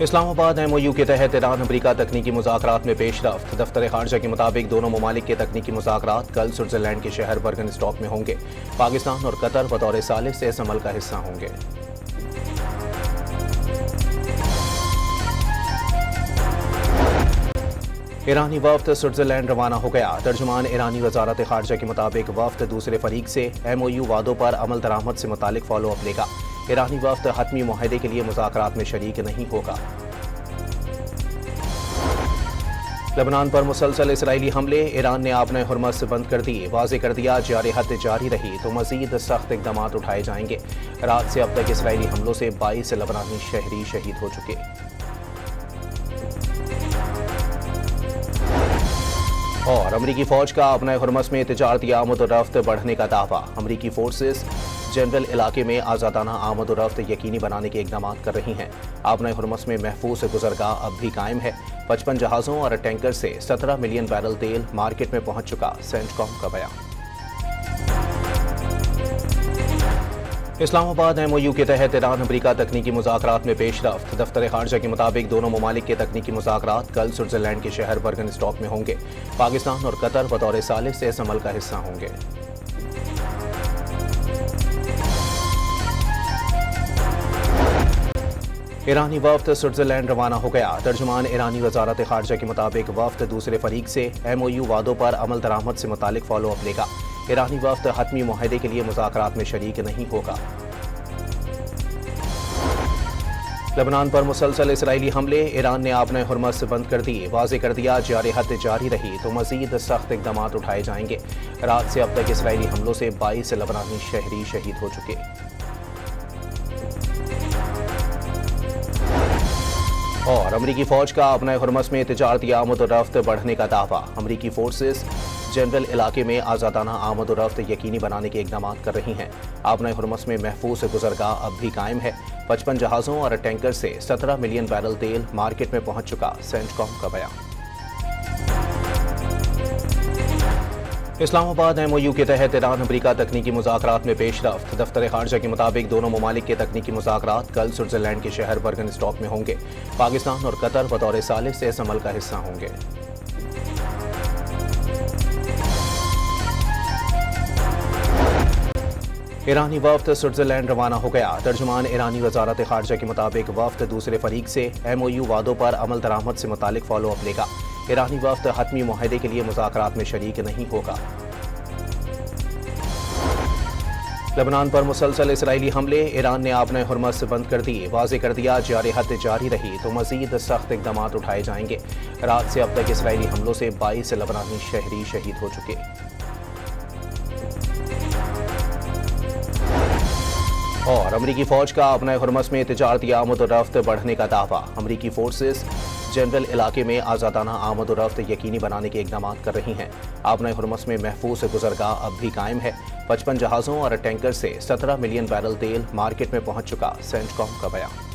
Islamabad MOU के तहत Iran अमरीका तकनीकी मुज़ाकरात में पेशरफ्त। दफ्तर खारजा के मुताबिक दोनों ममालिक के तकनीकी मुज़ाकरात कल स्विट्जरलैंड के शहर बर्गनस्टॉक में होंगे। पाकिस्तान और कतर बतौर सालिस इस अमल का हिस्सा होंगे। ईरानी वफ्द स्विट्जरलैंड रवाना हो गया। तर्जुमान ईरानी वजारत खारजा के मुताबिक वफ्द दूसरे फरीक से MOU वादों पर अमल दरामद से मुतालिक फॉलो अप लेगा। ईरानी वफ्द हतमी मुआहदे के लिए मुज़ाकरात में शरीक नहीं होगा। लेबनान पर मुसलसल इसराइली हमले। ईरान ने आपने हुर्मस बंद कर दिए। वाज़े कर दिया जारहत जारी रही तो मजीद सख्त इक़दाम उठाए जाएंगे। रात से अब तक इसराइली हमलों से 22 लेबनानी शहरी शहीद हो चुके। और अमरीकी फौज का अपने हुर्मस में तिजारती आमद और रफ्त बढ़ने का दावा। अमरीकी फोर्सेस जनरल इलाके में आज़ादाना आमद और रफ्त यकीनी बनाने के इक़दाम कर रही हैं। अपने हुर्मस में महफूज गुज़रगाह अब भी कायम है। 55 जहाज़ों और टैंकर से 17 मिलियन बैरल तेल मार्केट में पहुंच चुका। सेंटकॉम का बयान। इस्लामाबाद MOU के तहत ईरान अमरीका तकनीकी मुज़ाकरात में पेशरफ्त। दफ्तर खारजा के मुताबिक दोनों ममालिक के तकनीकी मुज़ाकरात कल स्विट्जरलैंड के शहर बर्गनस्टॉक में होंगे। पाकिस्तान और कतर बतौर सालिस इस अमल का हिस्सा होंगे। ईरानी वफ्द स्विट्जरलैंड रवाना हो गया। तर्जुमान ईरानी वजारत खारजा के मुताबिक वफ्द दूसरे फरीक से MOU वादों पर अमल दरामद से मुतालिक फॉलो अप लेगा। ईरानी वफ्द हतमी मुआहदे के लिए मुज़ाकरात में शरीक नहीं होगा। लेबनान पर मुसलसल इसराइली हमले। ईरान ने आपने हुर्मस बंद कर दिए। वाज़े कर दिया जारहत जारी रही तो मजीद सख्त इक़दाम उठाए जाएंगे। रात से अब तक इसराइली हमलों से 22 लेबनानी शहरी शहीद हो चुके। और अमरीकी फौज का अपने हुर्मस में तिजारती आमद और रफ्त बढ़ने का दावा। अमरीकी फोर्सेस जनरल इलाके में आज़ादाना आमद और रफ्त यकीनी बनाने के इक़दाम कर रही हैं। अपने हुर्मस में महफूज गुज़रगाह अब भी कायम है। 55 जहाज़ों और टैंकर से 17 मिलियन बैरल तेल मार्केट में पहुंच चुका। सेंटकॉम का बयान। इस्लामाबाद MOU के तहत ईरान अमरीका तकनीकी मुज़ाकरात में पेशरफ्त। दफ्तर खारजा के मुताबिक दोनों ममालिक के तकनीकी मुज़ाकरात कल स्विट्जरलैंड के शहर बर्गनस्टॉक में होंगे। पाकिस्तान और कतर बतौर सालिस इस अमल का हिस्सा होंगे। ईरानी वफ्द स्विट्जरलैंड रवाना हो गया। तर्जुमान ईरानी वजारत खारजा के मुताबिक वफ्द दूसरे फरीक से MOU वादों पर अमल दरामद से मुतालिक फॉलो अप लेगा। ईरानी वफ्द हतमी मुआहदे के लिए मुज़ाकरात में शरीक नहीं होगा। लेबनान पर मुसलसल इसराइली हमले। ईरान ने आपने हुर्मस बंद कर दिए। वाज़े कर दिया जारहत जारी रही तो मजीद सख्त इक़दाम उठाए जाएंगे। रात से अब तक इसराइली हमलों से 22 लेबनानी शहरी शहीद हो चुके। और अमरीकी फौज का अपने हुर्मस में तिजारती आमद और रफ्त बढ़ने का दावा। अमरीकी फोर्सेस जनरल इलाके में आज़ादाना आमद और रफ्त यकीनी बनाने के इक़दाम कर रही हैं। अपने हुर्मस में महफूज गुज़रगाह अब भी कायम है। 55 जहाज़ों और टैंकर से 17 मिलियन बैरल तेल मार्केट में पहुंच चुका। सेंटकॉम का बयान।